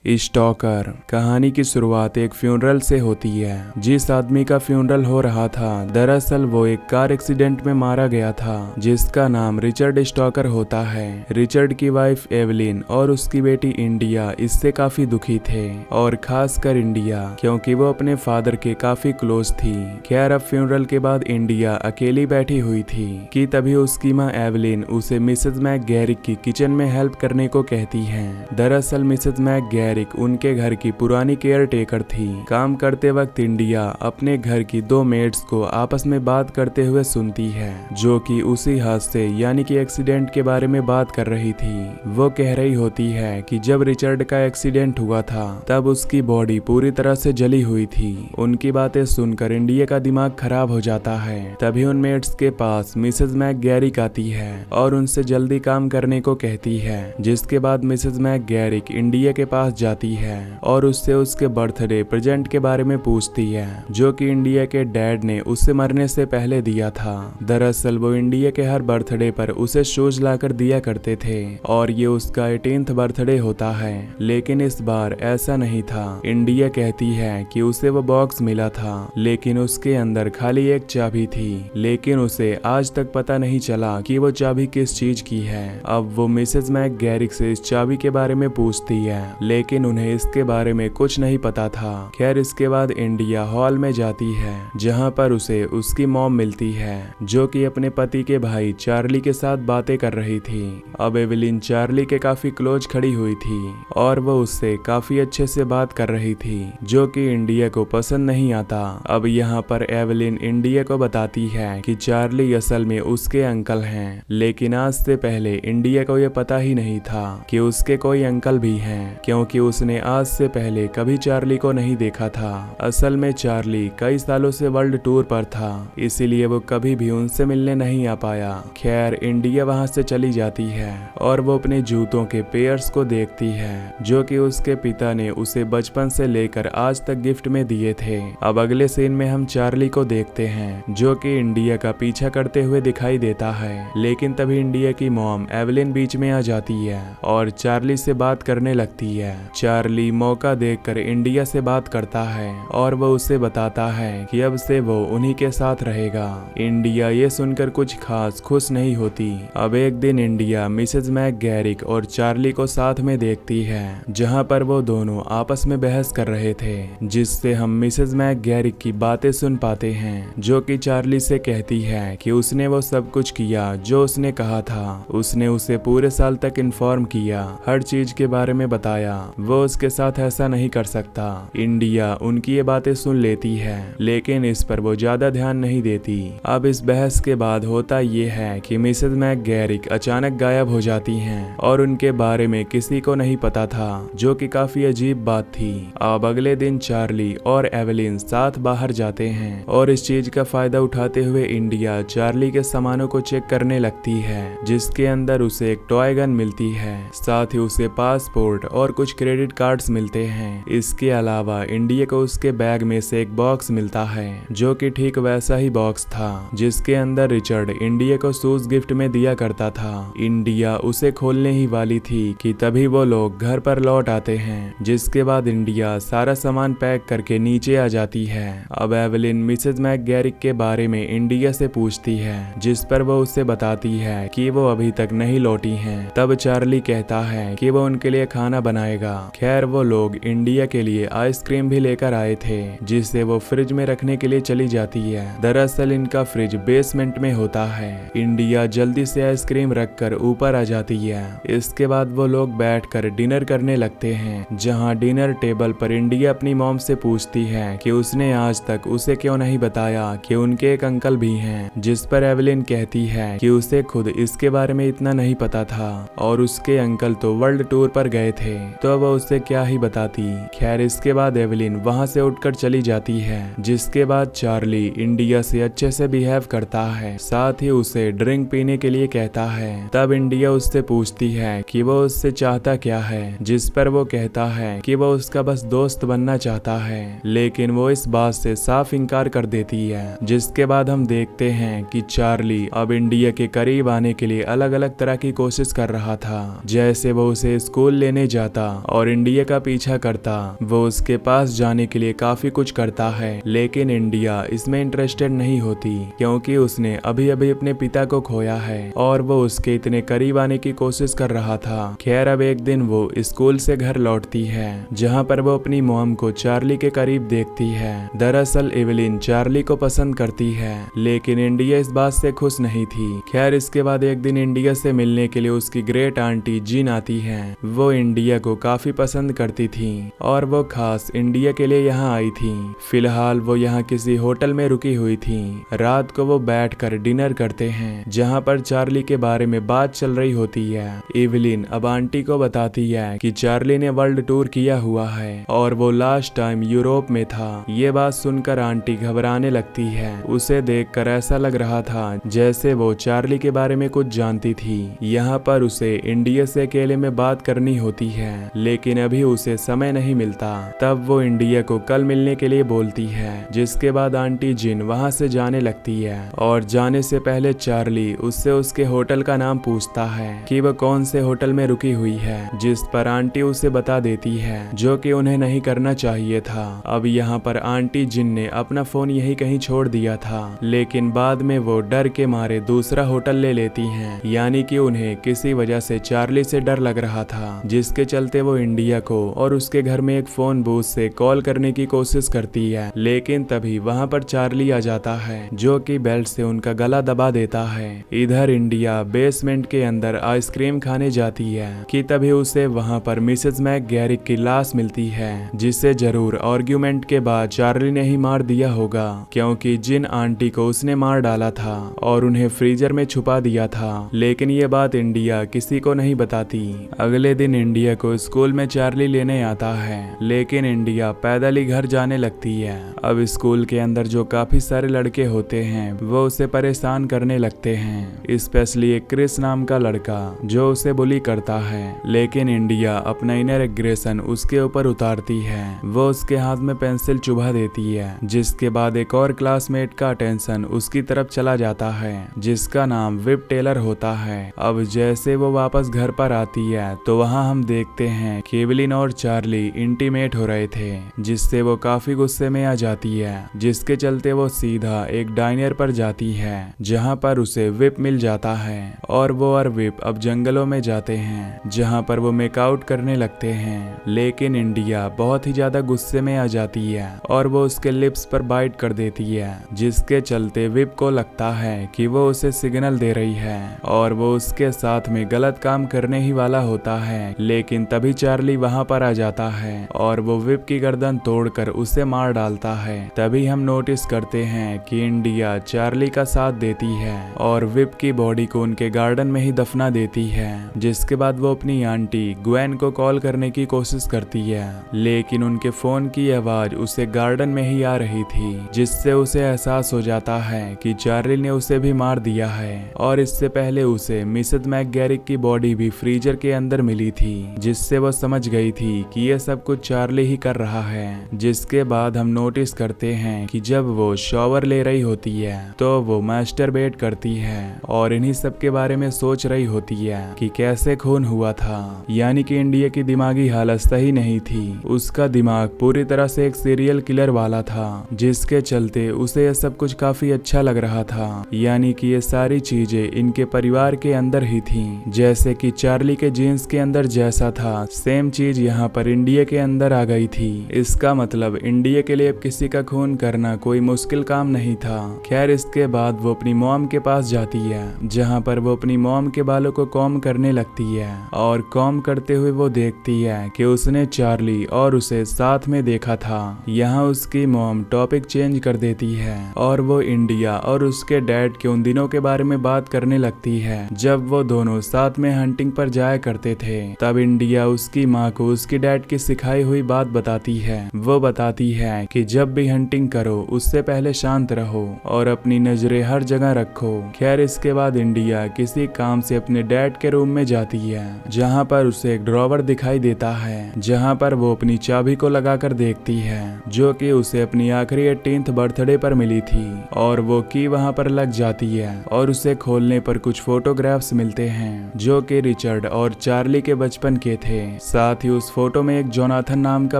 Stalker. कहानी की शुरुआत एक फ्यूनरल से होती है। जिस आदमी का फ्यूनरल हो रहा था, दरअसल वो एक कार एक्सीडेंट में मारा गया था, जिसका नाम रिचर्ड स्टॉकर होता है। रिचर्ड की वाइफ एवलिन और उसकी बेटी इंडिया इससे काफी दुखी थे, और खासकर इंडिया, क्योंकि वो अपने फादर के काफी क्लोज थी। खैर, अब फ्यूनरल के बाद इंडिया अकेली बैठी हुई थी कि तभी उसकी माँ एवलिन उसे मिसेज मैकगैरिक की किचन में हेल्प करने को कहती है। दरअसल मिसेज मैकगैरिक उनके घर की पुरानी केयर टेकर थी। काम करते वक्त इंडिया अपने घर की दो मेड्स को आपस में बात करते हुए सुनती है, जो कि उसी हादसे यानी कि एक्सीडेंट के बारे में बात कर रही थी। वो कह रही होती है कि जब रिचर्ड का एक्सीडेंट हुआ था तब उसकी बॉडी पूरी तरह से जली हुई थी। उनकी बातें सुनकर इंडिया का दिमाग खराब हो जाता है। तभी उन मेड्स के पास मिसेज मैकगैरिक आती है और उनसे जल्दी काम करने को कहती है, जिसके बाद मिसेज मैकगैरिक इंडिया के पास जाती है और उससे उसके बर्थडे प्रेजेंट के बारे में पूछती है, जो कि इंडिया के डैड ने उससे मरने से पहले दिया था। दरअसल वो इंडिया के हर बर्थडे पर उसे शूज लाकर दिया करते थे, और ये उसका 18th बर्थडे होता है। लेकिन इस बार ऐसा नहीं था। इंडिया कहती है कि उसे वो बॉक्स मिला था, लेकिन उसके अंदर खाली एक चाबी थी, लेकिन उसे आज तक पता नहीं चला कि वो चाबी किस चीज की है। अब वो मिसेज मैकगैरिक से इस चाबी के बारे में पूछती है, लेकिन उन्हें इसके बारे में कुछ नहीं पता था। खैर, इसके बाद इंडिया हॉल में जाती है, जहां पर उसे उसकी मॉम मिलती है, जो कि अपने पति के भाई चार्ली के साथ बातें कर रही थी। अब एवलिन चार्ली के काफी क्लोज खड़ी हुई थी और वो उससे काफी अच्छे से बात कर रही थी, जो कि इंडिया को पसंद नहीं आता। अब यहाँ पर एवलिन इंडिया को बताती है कि चार्ली असल में उसके अंकल हैं, लेकिन आज से पहले इंडिया को यह पता ही नहीं था कि उसके कोई अंकल भी हैं, क्योंकि उसने आज से पहले कभी चार्ली को नहीं देखा था। असल में चार्ली कई सालों से वर्ल्ड टूर पर था, इसीलिए वो कभी भी उनसे मिलने नहीं आ पाया। खैर, इंडिया वहां से चली जाती है और वो अपने जूतों के पेयर्स को देखती है, जो कि उसके पिता ने उसे बचपन से लेकर आज तक गिफ्ट में दिए थे। अब अगले सीन में हम चार्ली को देखते हैं, जो कि इंडिया का पीछा करते हुए दिखाई देता है। लेकिन तभी इंडिया की मॉम एवलिन बीच में आ जाती है और चार्ली से बात करने लगती है। चार्ली मौका देखकर इंडिया से बात करता है और वो उसे बताता है कि अब से वो उन्हीं के साथ रहेगा। इंडिया ये सुनकर कुछ खास खुश नहीं होती। अब एक दिन इंडिया मिसेज मैकगैरिक और चार्ली को साथ में देखती है, जहां पर वो दोनों आपस में बहस कर रहे थे, जिससे हम मिसेज मैकगैरिक की बातें सुन पाते हैं, जो कि चार्ली से कहती है कि उसने वो सब कुछ किया जो उसने कहा था। उसने उसे पूरे साल तक इन्फॉर्म किया, हर चीज के बारे में बताया। वो उसके साथ ऐसा नहीं कर सकता। इंडिया उनकी ये बातें सुन लेती है, लेकिन इस पर वो ज्यादा ध्यान नहीं देती। अब इस बहस के बाद होता ये है कि मिसेज मैकगैरिक अचानक गायब हो जाती हैं और उनके बारे में किसी को नहीं पता था, जो कि काफी अजीब बात थी। अब अगले दिन चार्ली और एवलिन साथ बाहर जाते हैं और इस चीज का फायदा उठाते हुए इंडिया चार्ली के सामानों को चेक करने लगती है, जिसके अंदर उसे एक टॉय गन मिलती है, साथ ही उसे पासपोर्ट और कुछ क्रेडिट कार्ड्स मिलते हैं। इसके अलावा इंडिया को उसके बैग में से एक बॉक्स मिलता है, जो कि ठीक वैसा ही बॉक्स था जिसके अंदर रिचर्ड इंडिया को शूज गिफ्ट में दिया करता था। इंडिया उसे खोलने ही वाली थी कि तभी वो लोग घर पर लौट आते हैं, जिसके बाद इंडिया सारा सामान पैक करके नीचे आ जाती है। अब एवलिन मिसेज मैकगैरिक के बारे में इंडिया से पूछती है, जिस पर वो उसे बताती है कि वो अभी तक नहीं लौटी हैं। तब चार्ली कहता है कि वो उनके लिए खाना बनाएगा। खैर, वो लोग इंडिया के लिए आइसक्रीम भी लेकर आए थे, जिसे वो फ्रिज में रखने के लिए चली जाती है। दरअसल इनका फ्रिज बेसमेंट में होता है। इंडिया जल्दी से आइसक्रीम रखकर ऊपर आ जाती है। इसके बाद वो लोग बैठकर डिनर करने लगते हैं, जहां डिनर टेबल पर इंडिया अपनी मॉम से पूछती है कि उसने आज तक उसे क्यों नहीं बताया कि उनके एक अंकल भी हैं, जिस पर एवलिन कहती है कि उसे खुद इसके बारे में इतना नहीं पता था और उसके अंकल तो वर्ल्ड टूर पर गए थे, तो वो उससे क्या ही बताती। खैर, इसके बाद एवलिन वहां से उठकर चली जाती है, जिसके बाद चार्ली इंडिया से अच्छे से बिहेव करता है, साथ ही उसे ड्रिंक पीने के लिए कहता है। तब इंडिया उससे पूछती है कि वो उससे चाहता क्या है, जिस पर वो कहता है कि वो उसका बस दोस्त बनना चाहता है, लेकिन वो इस बात से साफ इनकार कर देती है। जिसके बाद हम देखते हैं कि चार्ली अब इंडिया के करीब आने के लिए अलग अलग तरह की कोशिश कर रहा था, जैसे वो उसे स्कूल लेने जाता और इंडिया का पीछा करता। वो उसके पास जाने के लिए काफी कुछ करता है, लेकिन इंडिया इसमें इंटरेस्टेड नहीं होती क्योंकि उसने अभी अभी अपने पिता को खोया है और वो उसके इतने करीब आने की कोशिश कर रहा था। खैर अब एक दिन वो स्कूल से घर लौटती है, जहाँ पर वो अपनी मॉम को चार्ली के करीब देखती है। दरअसल एवेलिन चार्ली को पसंद करती है, लेकिन इंडिया इस बात से खुश नहीं थी। खैर इसके बाद एक दिन इंडिया से मिलने के लिए उसकी ग्रेट आंटी जिन आती है। वो इंडिया को काफी पसंद करती थी और वो खास इंडिया के लिए यहाँ आई थी। फिलहाल वो यहाँ किसी होटल में रुकी हुई थी। रात को वो बैठकर डिनर करते हैं, जहाँ पर चार्ली के बारे में बात चल रही होती है। एवेलिन अब आंटी को बताती है कि चार्ली ने वर्ल्ड टूर किया हुआ है और वो लास्ट टाइम यूरोप में था। ये बात सुनकर आंटी घबराने लगती है। उसे देखकर ऐसा लग रहा था जैसे वो चार्ली के बारे में कुछ जानती थी। यहाँ पर उसे इंडिया से अकेले में बात करनी होती है, लेकिन अभी उसे समय नहीं मिलता। तब वो इंडिया को कल मिलने के लिए बोलती है, जिसके बाद आंटी जिन वहाँ से जाने लगती है और जाने से पहले चार्ली उससे उसके होटल का नाम पूछता है कि वह कौन से होटल में रुकी हुई है, जिस पर आंटी उसे बता देती है, जो कि उन्हें नहीं करना चाहिए था। अब यहाँ पर आंटी जिन ने अपना फोन यही कहीं छोड़ दिया था, लेकिन बाद में वो डर के मारे दूसरा होटल ले लेती हैं, यानी कि उन्हें किसी वजह से चार्ली से डर लग रहा था, जिसके चलते वो इंडिया को और उसके घर में एक फोन बूथ से कॉल करने की कोशिश करती है। लेकिन तभी वहाँ पर चार्ली आ जाता है, जो कि बेल्ट से उनका गला दबा देता है। इधर इंडिया बेसमेंट के अंदर आइसक्रीम खाने जाती है कि तभी उसे वहाँ पर मिसेस मैकगैरिक की लाश मिलती है, जिसे जरूर आर्ग्यूमेंट के बाद चार्ली ने ही मार दिया होगा, क्योंकि जिन आंटी को उसने मार डाला था और उन्हें फ्रीजर में छुपा दिया था। लेकिन ये बात इंडिया किसी को नहीं बताती। अगले दिन इंडिया को स्कूल में चार्ली लेने आता है, लेकिन इंडिया पैदल ही घर जाने लगती है। अब स्कूल के अंदर जो काफी सारे लड़के होते हैं वो उसे परेशान करने लगते हैं, स्पेशली एक क्रिस नाम का लड़का जो उसे बुली करता है। लेकिन इंडिया अपना इनर एग्रेशन उसके ऊपर उतारती है। वो उसके हाथ में पेंसिल चुभा देती है, जिसके बाद एक और क्लासमेट का अटेंशन उसकी तरफ चला जाता है, जिसका नाम विप टेलर होता है। अब जैसे वो वापस घर पर आती है तो वहाँ हम देखते हैं कि एवेलिन और चार्ली इंटीमेट हो रहे थे, जिससे वो काफी गुस्से में आ जाती है, जिसके चलते वो सीधा एक डाइनर पर जाती है, जहाँ पर उसे विप मिल जाता है और वो और विप अब जंगलों में जाते हैं, जहाँ पर वो मेकआउट करने लगते हैं। लेकिन इंडिया बहुत ही ज्यादा गुस्से में आ जाती है और वो उसके लिप्स पर बाइट कर देती है, जिसके चलते विप को लगता है कि वो उसे सिग्नल दे रही है और वो उसके साथ में गलत काम करने ही वाला होता है। लेकिन तभी चार्ली वहाँ पर आ जाता है और वो विप की गर्दन तोड़कर उसे मार डालता है। तभी हम नोटिस करते हैं कि इंडिया चार्ली का साथ देती है और विप की बॉडी को उनके गार्डन में ही दफना देती है। जिसके बाद वो अपनी आंटी ग्वेन को कॉल करने की कोशिश करती है, लेकिन उनके फोन की आवाज उसे गार्डन में ही आ रही थी, जिससे उसे एहसास हो जाता है कि चार्ली ने उसे भी मार दिया है और इससे पहले उसे मिसेस मैकगैरिक की बॉडी भी फ्रीजर के अंदर मिली थी, जिससे वो समझ गई थी कि ये सब कुछ चार्ली ही कर रहा है। जिसके बाद हम नोटिस करते हैं कि जब वो शॉवर ले रही होती है तो वो मास्टरबेट करती है और इन्हीं सब के बारे में सोच रही होती है कि कैसे खून हुआ था। यानी कि इंडिया की दिमागी हालत सही नहीं थी, उसका दिमाग पूरी तरह से एक सीरियल किलर वाला था, जिसके चलते उसे यह सब कुछ काफी अच्छा लग रहा था। यानी कि ये सारी चीजें इनके परिवार के अंदर ही थी, जैसे कि चार्ली के जीन्स के अंदर जैसा था सेम चीज यहाँ पर इंडिया के अंदर आ गई थी। इसका मतलब इंडिया के लिए अब किसी का खून करना कोई मुश्किल काम नहीं था। खैर इसके बाद वो अपनी मॉम के पास जाती है, जहाँ पर वो अपनी मॉम के बालों को कॉम करने लगती है और कॉम करते हुए वो देखती है कि उसने चार्ली और उसे साथ में देखा था। यहाँ उसकी मॉम टॉपिक चेंज कर देती है और वो इंडिया और उसके डैड के उन दिनों के बारे में बात करने लगती है जब वो दोनों साथ में हंटिंग पर जाया करते थे। तब इंडिया उसकी माँ को उसकी डैड की सिखाई हुई बात बताती है। वो बताती है कि जब भी हंटिंग करो उससे पहले शांत रहो और अपनी नजरें हर जगह रखो। खैर इसके बाद इंडिया किसी काम से अपने डैड के रूम में जाती है, जहाँ पर उसे एक ड्रॉवर दिखाई देता है, जहाँ पर वो अपनी चाबी को लगाकर देखती है, जो कि उसे अपनी आखिरी 18th बर्थडे पर मिली थी और वो की वहाँ पर लग जाती है और उसे खोलने पर कुछ फोटोग्राफ्स मिलते हैं जो कि रिचर्ड और चार्ली के बचपन के थे। साथ ही उस फोटो में एक जोनाथन नाम का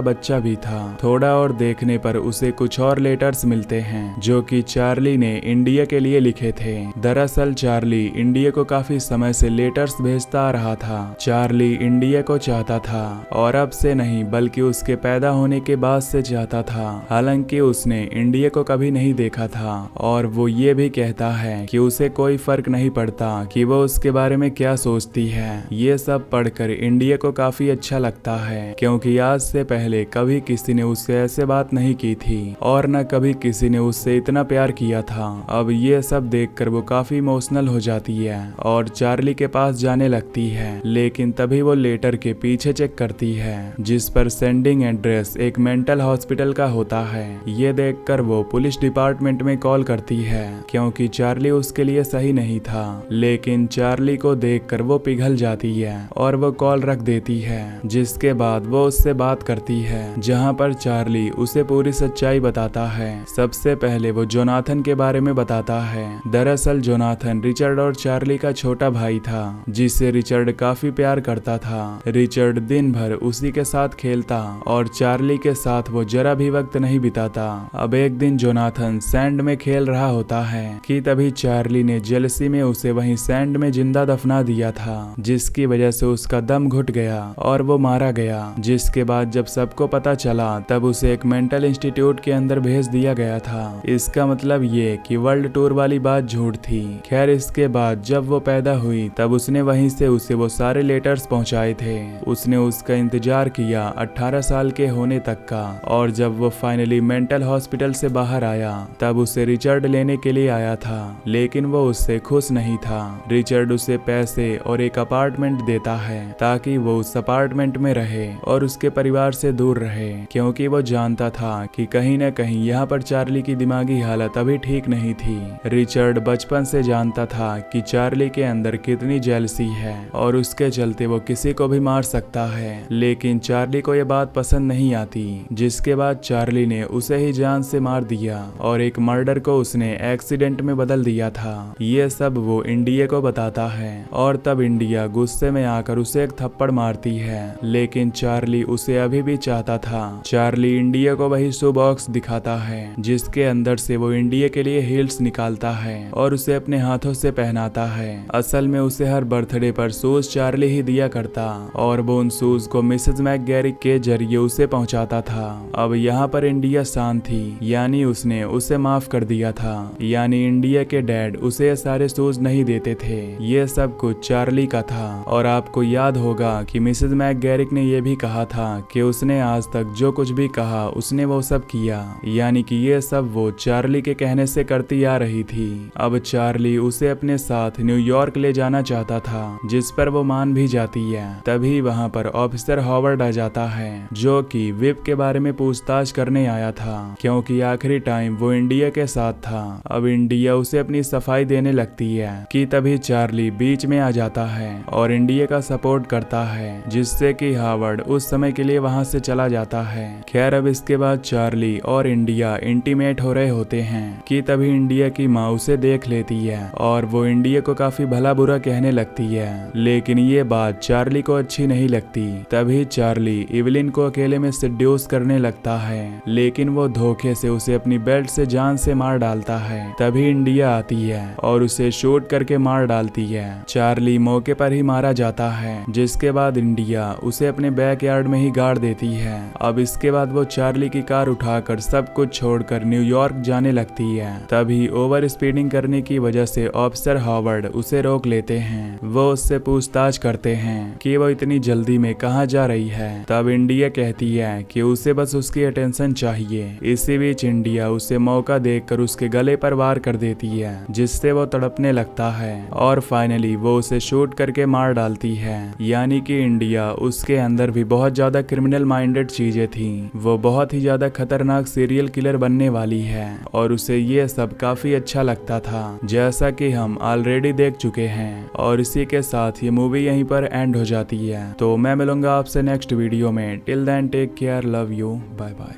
बच्चा भी था। थोड़ा और देखने पर उसे कुछ और लेटर्स मिलते हैं जो कि चार्ली ने इंडिया के लिए लिखे थे। दरअसल चार्ली इंडिया को काफी समय से लेटर्स भेजता आ रहा था। चार्ली इंडिया को चाहता था और अब से नहीं बल्कि उसके पैदा होने के बाद से चाहता था। हालांकि उसने इंडिया को कभी नहीं देखा था और वो ये भी कहता है कि उसे कोई फर्क नहीं पड़ता कि वो उसके बारे में क्या सोचती है। ये सब पढ़कर इंडिया को काफी अच्छा लगता है क्योंकि आज से पहले कभी किसी ने उससे ऐसे बात नहीं की थी और न कभी किसी ने उससे इतना प्यार किया था। अब ये सब देखकर वो काफी इमोशनल हो जाती है और चार्ली के पास जाने लगती है, लेकिन तभी वो लेटर के पीछे चेक करती है जिस पर सेंडिंग एड्रेस एक मेंटल हॉस्पिटल का होता है। ये देखकर वो पुलिस डिपार्टमेंट में कॉल करती है क्योंकि चार्ली उसके लिए सही नहीं था, लेकिन चार्ली को देखकर वो पिघल जाती है और वो कॉल रख देती है। जिसके बाद वो उससे बात करती है जहां पर चार्ली उसे पूरी सच्चाई बताता है। सबसे पहले वो जोनाथन के बारे में बताता है। दरअसल जोनाथन रिचर्ड और चार्ली का छोटा भाई था जिसे रिचर्ड काफी प्यार करता था। रिचर्ड दिन भर उसी के साथ खेलता और चार्ली के साथ वो जरा भी वक्त नहीं बिताता। अब एक दिन जोनाथन सैंड में खेल रहा होता है कि तभी चार्ली ने जेलसी में उसे वहीं सैंड में जिंदा दफना दिया था, जिसकी वजह से उसका दम घुट गया और वो मारा गया। जिसके बाद जब सबको पता चला तब उसे एक मेंटल इंस्टीट्यूट के अंदर भेज दिया गया था। इसका मतलब ये कि वर्ल्ड टूर वाली बात झूठ थी। खैर इसके बाद जब वो पैदा हुई तब उसने वहीं से उसे वो सारे लेटर्स पहुंचाए थे। उसने उसका इंतजार किया 18 साल के होने तक का और जब वो फाइनली मेंटल हॉस्पिटल से बाहर आया तब उसे रिचर्ड लेने के लिए आया था, लेकिन वो उससे खुश नहीं था। रिचर्ड उसे पैसे और एक अपार्टमेंट देता है ताकि वो उस अपार्टमेंट में रहे और उसके परिवार से दूर रहे क्योंकि वो जानता था कि कहीं न कहीं यहाँ पर चार्ली की दिमागी हालत अभी ठीक नहीं थी। रिचर्ड बचपन से जानता था कि चार्ली के अंदर कितनी जेलसी है और उसके चलते वो किसी को भी मार सकता है, लेकिन चार्ली को ये बात पसंद नहीं आती। जिसके बाद चार्ली ने उसे ही जान से मार दिया और एक मर्डर को उसने एक्सीडेंट में बदल दिया था। ये सब वो इंडिया को बताता है और तब इंडिया गुस्से में आकर उसे एक थप्पड़ मारती है, लेकिन चार्ली उसे अभी भी चाहता था। चार्ली इंडिया को वही शू बॉक्स दिखाता है जिसके अंदर से वो इंडिया के लिए हील्स निकालता है और उसे अपने हाथों से पहनाता है। असल में उसे हर बर्थडे पर शूज चार्ली ही दिया करता और वो उन शूज को मिसेज मैकगैरिक के जरिए उसे पहुंचाता था। अब यहाँ पर इंडिया शांत थी, यानी उसने उसे माफ कर दिया था। यानी इंडिया के डैड उसे सारे शूज नहीं देते थे। ये सब कुछ चार्ली का था और आपको याद होगा कि मिसेज मैकगैरिक ने यह भी कहा था कि उसने आज तक जो कुछ भी कहा उसने वो सब किया, यानी कि ये सब वो चार्ली के कहने से करती आ रही थी। अब चार्ली उसे अपने साथ न्यूयॉर्क ले जाना चाहता था जिस पर वो मान भी जाती है। तभी वहाँ पर ऑफिसर हॉवर्ड आ जाता है जो कि विप के बारे में पूछताछ करने आया था क्योंकि आखिरी टाइम वो इंडिया के साथ था। अब इंडिया उसे अपनी सफाई देने लगती है कि तभी चार्ली बीच में आ जाता है और इंडिया का सपोर्ट करता है जिससे कि हॉवर्ड उस समय के लिए वहां से चला जाता है। खैर अब इसके बाद चार्ली और इंडिया इंटीमेट हो रहे होते हैं कि तभी इंडिया की माँ उसे देख लेती है और वो इंडिया को काफी भला बुरा कहने लगती है, लेकिन ये बात चार्ली को अच्छी नहीं लगती। तभी चार्ली इवलिन को अकेले में सेड्यूस करने लगता है, लेकिन वो धोखे से उसे अपनी बेल्ट से जान से मार डालता है। तभी इंडिया आती है और उसे शूट करके मार डालती है। चार्ली मौके पर ही मारा जाता है, जिसके बाद इंडिया उसे अपने बैकयार्ड में ही गाड़ देती है। अब इसके बाद वो चार्ली की कार उठाकर सब कुछ छोड़कर न्यूयॉर्क जाने लगती है। तभी ओवर स्पीडिंग करने की वजह से ऑफिसर हॉवर्ड उसे रोक लेते हैं। वो उससे पूछताछ करते हैं कि वो इतनी जल्दी में कहाँ जा रही है। तब इंडिया कहती है कि उसे बस उसकी अटेंशन चाहिए। इसी बीच इंडिया उसे मौका देखकर उसके गले पर वार कर देती है जिससे वो तड़पने लगता है और फाइनली वो उसे शूट करके मार डालती है। यानी कि इंडिया उसके अंदर भी बहुत ज्यादा क्रिमिनल माइंडेड चीजें थी। वो बहुत ही ज्यादा खतरनाक सीरियल किलर बनने वाली है और उसे ये सब काफी अच्छा लगता था, जैसा कि हम ऑलरेडी देख चुके हैं। और इसी के साथ ये मूवी यहीं पर एंड हो जाती है। तो मैं मिलूंगा आपसे नेक्स्ट वीडियो में। Till then take care, love you, bye bye.